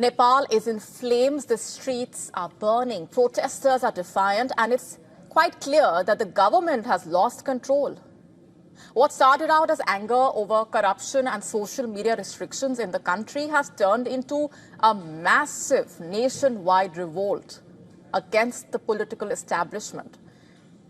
Nepal is in flames. The streets are burning. Protesters are defiant, and it's quite clear that the government has lost control. What started out as anger over corruption and social media restrictions in the country has turned into a massive nationwide revolt against the political establishment.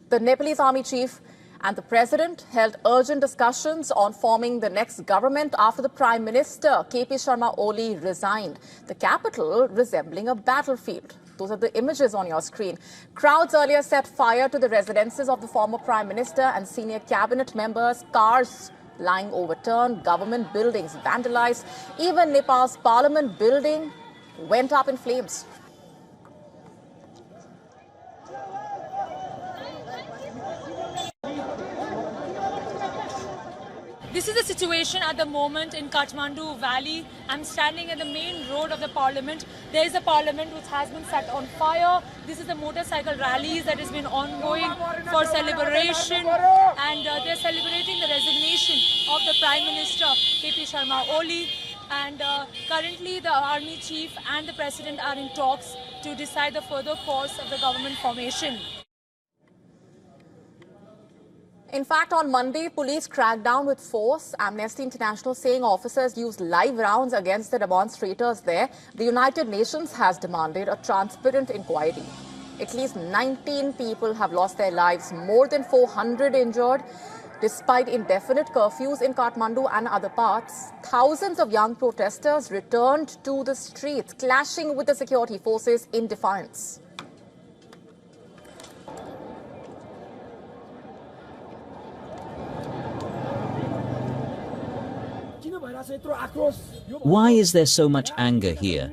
The Nepalese army chief and the president held urgent discussions on forming the next government after the Prime Minister, KP Sharma Oli, resigned, the capital resembling a battlefield. Those are the images on your screen. Crowds earlier set fire to the residences of the former Prime Minister and senior cabinet members, cars lying overturned, government buildings vandalized. Even Nepal's Parliament building went up in flames. This is the situation at the moment in Kathmandu Valley. I'm standing at the main road of the Parliament. There is a Parliament which has been set on fire. This is the motorcycle rallies that has been ongoing for celebration, and they're celebrating the resignation of the Prime Minister, KP Sharma Oli. And currently the army chief and the president are in talks to decide the further course of the government formation. In fact, on Monday, police cracked down with force. Amnesty International saying officers used live rounds against the demonstrators there. The United Nations has demanded a transparent inquiry. At least 19 people have lost their lives, more than 400 injured. Despite indefinite curfews in Kathmandu and other parts, thousands of young protesters returned to the streets, clashing with the security forces in defiance. Why is there so much anger here?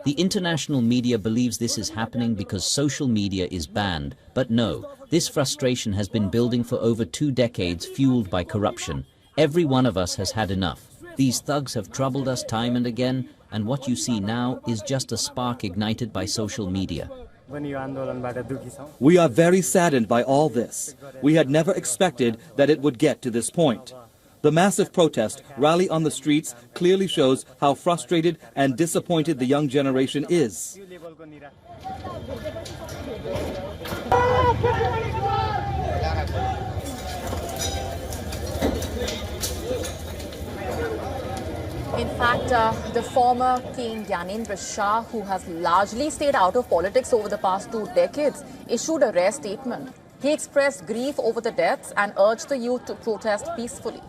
The international media believes this is happening because social media is banned. But no, this frustration has been building for over 2 decades, fueled by corruption. Every one of us has had enough. These thugs have troubled us time and again, and what you see now is just a spark ignited by social media. We are very saddened by all this. We had never expected that it would get to this point. The massive protest rally on the streets clearly shows how frustrated and disappointed the young generation is. In fact, the former King Gyanendra Shah, who has largely stayed out of politics over the past 2 decades, issued a rare statement. He expressed grief over the deaths and urged the youth to protest peacefully.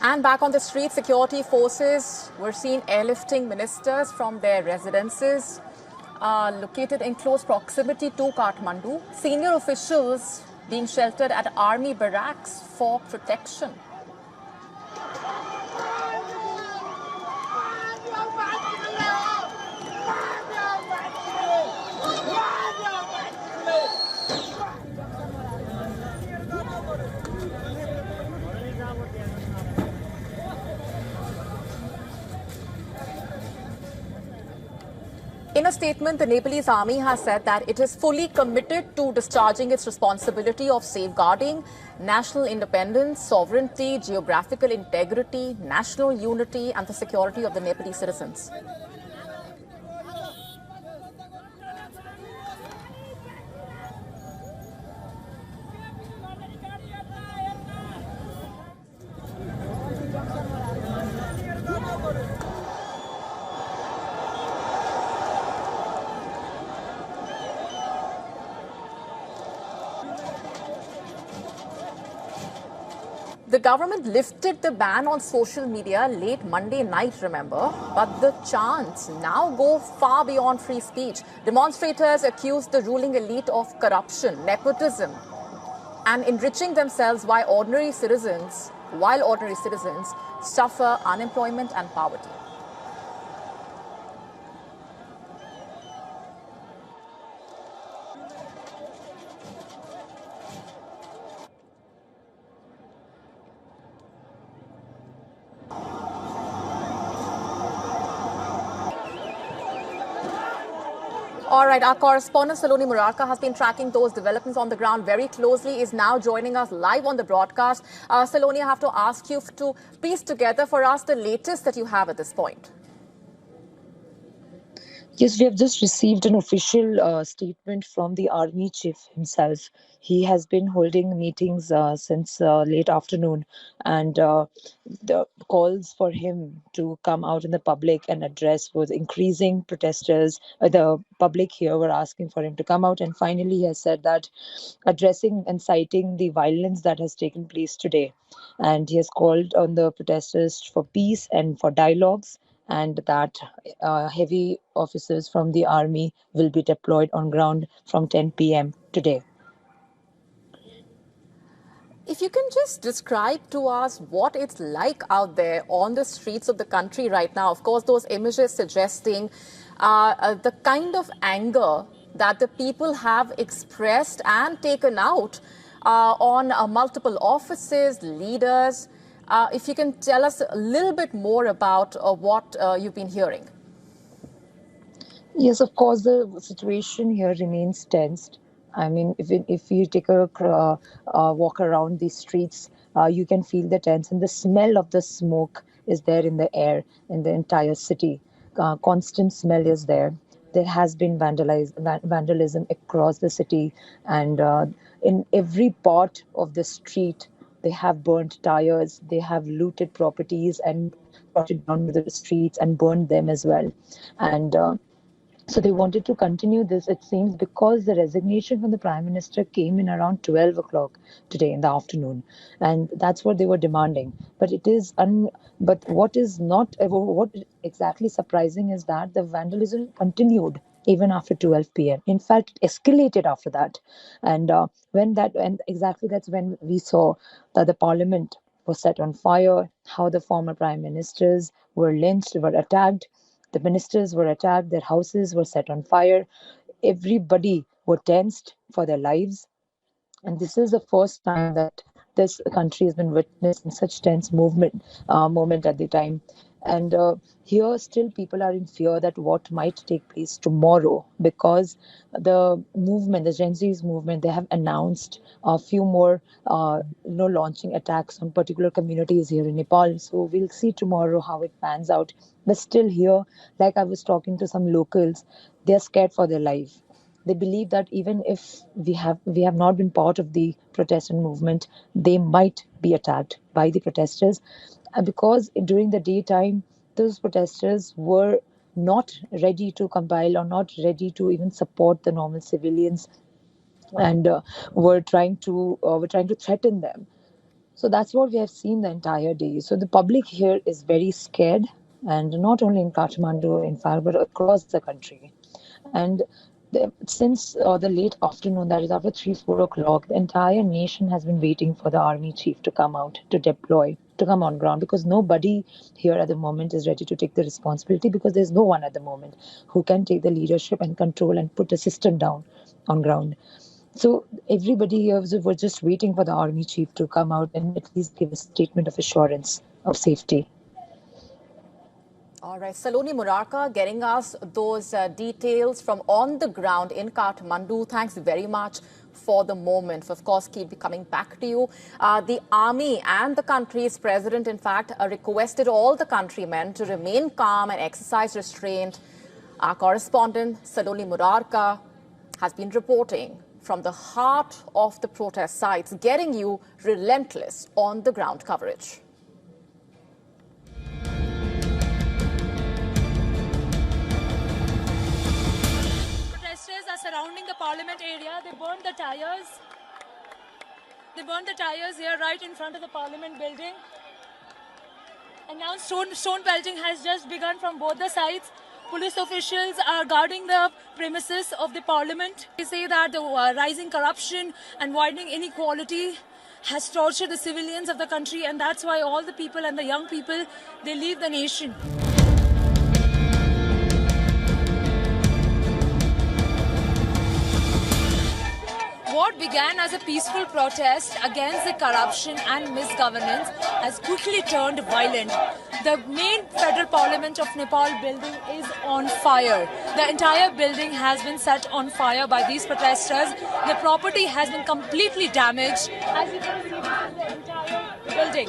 And back on the street, security forces were seen airlifting ministers from their residences located in close proximity to Kathmandu. Senior officials being sheltered at army barracks for protection. In a statement, the Nepalese army has said that it is fully committed to discharging its responsibility of safeguarding national independence, sovereignty, geographical integrity, national unity, and the security of the Nepalese citizens. The government lifted the ban on social media late Monday night, remember? But the chants now go far beyond free speech. Demonstrators accused the ruling elite of corruption, nepotism, and enriching themselves while ordinary citizens suffer unemployment and poverty. All right, our correspondent Saloni Murarka has been tracking those developments on the ground very closely, is now joining us live on the broadcast. Saloni, I have to ask you to piece together for us the latest that you have at this point. Yes, we have just received an official statement from the army chief himself. He has been holding meetings since late afternoon, and the calls for him to come out in the public and address was increasing. Protesters, the public here were asking for him to come out, and finally he has said that addressing and citing the violence that has taken place today. And he has called on the protesters for peace and for dialogues, and that heavy officers from the army will be deployed on ground from 10 p.m. today. If you can just describe to us what it's like out there on the streets of the country right now. Of course, those images suggesting the kind of anger that the people have expressed and taken out on multiple offices, leaders. If you can tell us a little bit more about what you've been hearing. Yes, of course, the situation here remains tensed. I mean, if you take a walk around the streets, you can feel the tense, and the smell of the smoke is there in the air in the entire city. Constant smell is there. There has been vandalism across the city, and in every part of the street, they have burnt tires, they have looted properties and brought it down to the streets and burned them as well. And so they wanted to continue this, it seems, because the resignation from the Prime Minister came in around 12 o'clock today in the afternoon. And that's what they were demanding. But but what is not, what exactly surprising is that the vandalism continued even after 12 p.m. In fact, it escalated after that. And exactly that's when we saw that the parliament was set on fire, how the former prime ministers were lynched, were attacked. The ministers were attacked, their houses were set on fire. Everybody were tensed for their lives. And this is the first time that this country has been witnessing such tense moment at the time. And here still people are in fear that what might take place tomorrow, because the movement, the Gen Z's movement, they have announced a few more launching attacks on particular communities here in Nepal. So we'll see tomorrow how it pans out. But still here, like I was talking to some locals, they're scared for their life. They believe that even if we have not been part of the protest and movement, they might be attacked by the protesters. Because during the daytime, those protesters were not ready to compile or not ready to even support the normal civilians, and were trying to threaten them. So that's what we have seen the entire day. So the public here is very scared, and not only in Kathmandu, in fact, but across the country. And since the late afternoon, that is after 3-4 o'clock, the entire nation has been waiting for the army chief to come out, to deploy, to come on ground, because nobody here at the moment is ready to take the responsibility, because there's no one at the moment who can take the leadership and control and put the system down on ground. So everybody here was just waiting for the army chief to come out and at least give a statement of assurance of safety. All right, Saloni Murarka getting us those details from on the ground in Kathmandu. Thanks very much for the moment. Of course, keep coming back to you. The army and the country's president, in fact, requested all the countrymen to remain calm and exercise restraint. Our correspondent, Saloni Murarka, has been reporting from the heart of the protest sites, getting you relentless on the ground coverage. Are surrounding the parliament area. They burned the tires. They burned the tires here right in front of the parliament building. And now stone pelting has just begun from both the sides. Police officials are guarding the premises of the parliament. They say that the rising corruption and widening inequality has tortured the civilians of the country, and that's why all the people and the young people, they leave the nation. What began as a peaceful protest against the corruption and misgovernance has quickly turned violent. The main federal parliament of Nepal building is on fire. The entire building has been set on fire by these protesters. The property has been completely damaged. As you can see, this is the entire building.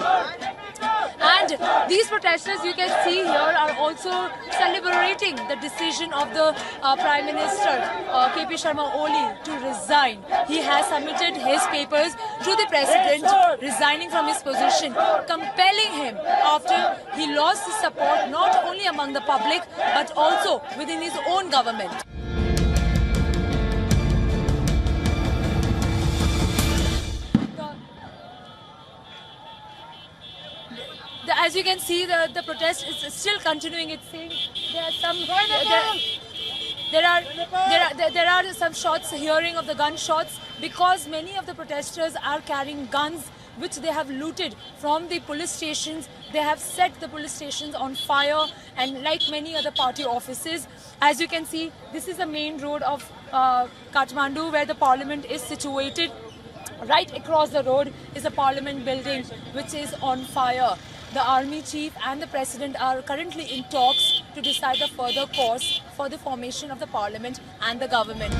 And these protesters, you can see here, are also celebrating the decision of the Prime Minister KP Sharma Oli to resign. He has submitted his papers to the President, resigning from his position, compelling him after he lost his support not only among the public but also within his own government. As you can see, the protest is still continuing. It's saying there are some shots, hearing of the gunshots, because many of the protesters are carrying guns which they have looted from the police stations. They have set the police stations on fire, and like many other party offices. As you can see, this is the main road of Kathmandu, where the parliament is situated. Right across the road is a parliament building which is on fire. The army chief and the president are currently in talks to decide the further course for the formation of the parliament and the government.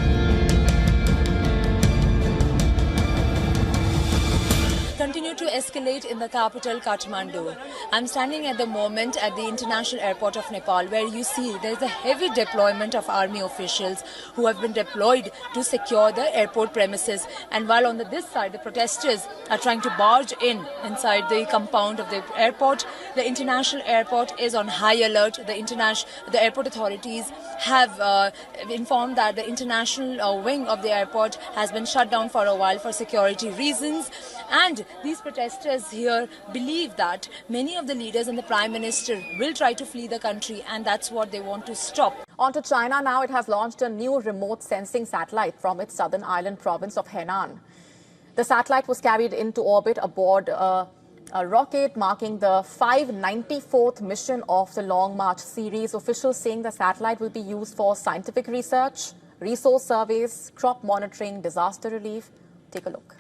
Continue to escalate in the capital, Kathmandu. I'm standing at the moment at the international airport of Nepal, where you see there's a heavy deployment of army officials who have been deployed to secure the airport premises. And while on this side, the protesters are trying to barge inside the compound of the airport. The international airport is on high alert. The airport authorities have informed that the international wing of the airport has been shut down for a while for security reasons. And these protesters here believe that many of the leaders and the Prime Minister will try to flee the country, and that's what they want to stop. On to China now. It has launched a new remote sensing satellite from its southern island province of Henan. The satellite was carried into orbit aboard a rocket, marking the 594th mission of the Long March series. Officials saying the satellite will be used for scientific research, resource surveys, crop monitoring, disaster relief. Take a look.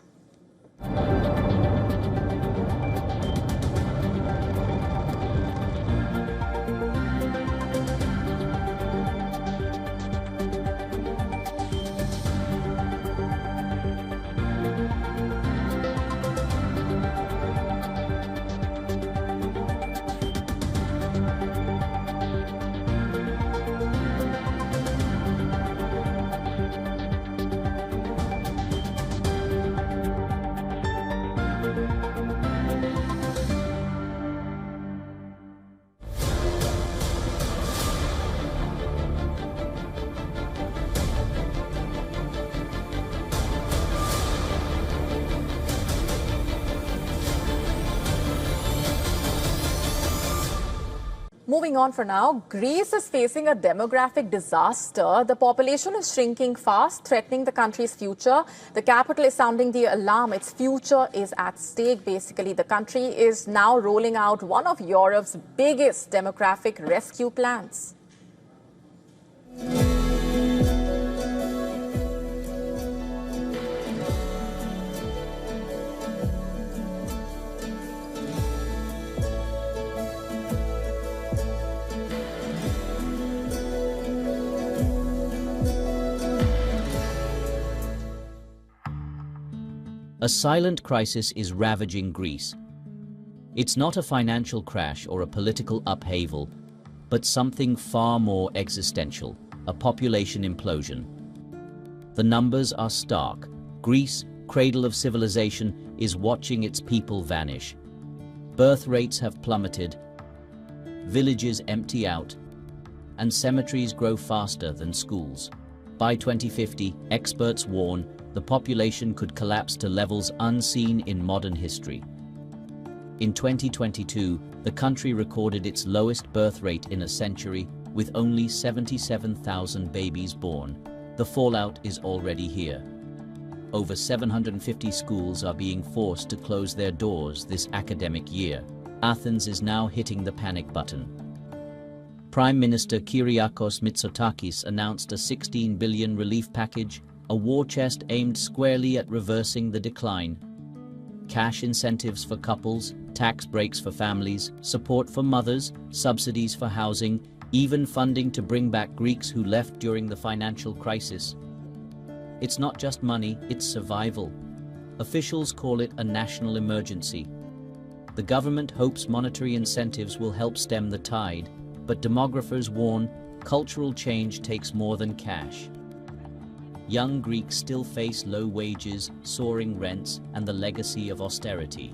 Moving on for now, Greece is facing a demographic disaster. The population is shrinking fast, threatening the country's future. The capital is sounding the alarm. Its future is at stake, basically. The country is now rolling out one of Europe's biggest demographic rescue plans. A silent crisis is ravaging Greece. It's not a financial crash or a political upheaval, but something far more existential, a population implosion. The numbers are stark. Greece, cradle of civilization, is watching its people vanish. Birth rates have plummeted, villages empty out, and cemeteries grow faster than schools. By 2050, experts warn the population could collapse to levels unseen in modern history. In 2022, the country recorded its lowest birth rate in a century, with only 77,000 babies born. The fallout is already here. Over 750 schools are being forced to close their doors this academic year. Athens is now hitting the panic button. Prime Minister Kyriakos Mitsotakis announced a 16 billion relief package, a war chest aimed squarely at reversing the decline. Cash incentives for couples, tax breaks for families, support for mothers, subsidies for housing, even funding to bring back Greeks who left during the financial crisis. It's not just money, it's survival. Officials call it a national emergency. The government hopes monetary incentives will help stem the tide, but demographers warn cultural change takes more than cash. Young Greeks still face low wages, soaring rents, and the legacy of austerity.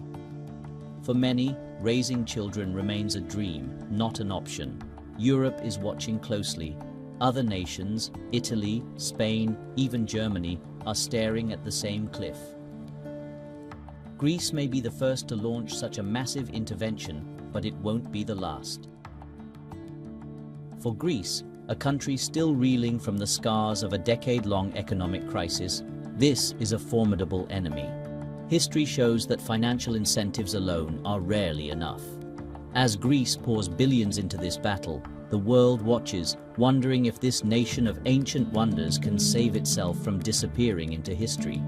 For many, raising children remains a dream, not an option. Europe is watching closely. Other nations, Italy, Spain, even Germany, are staring at the same cliff. Greece may be the first to launch such a massive intervention, but it won't be the last. For Greece, a country still reeling from the scars of a decade-long economic crisis, this is a formidable enemy. History shows that financial incentives alone are rarely enough. As Greece pours billions into this battle, the world watches, wondering if this nation of ancient wonders can save itself from disappearing into history.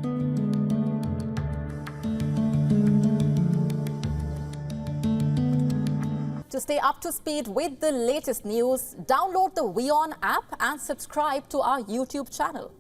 To stay up to speed with the latest news, download the WION app and subscribe to our YouTube channel.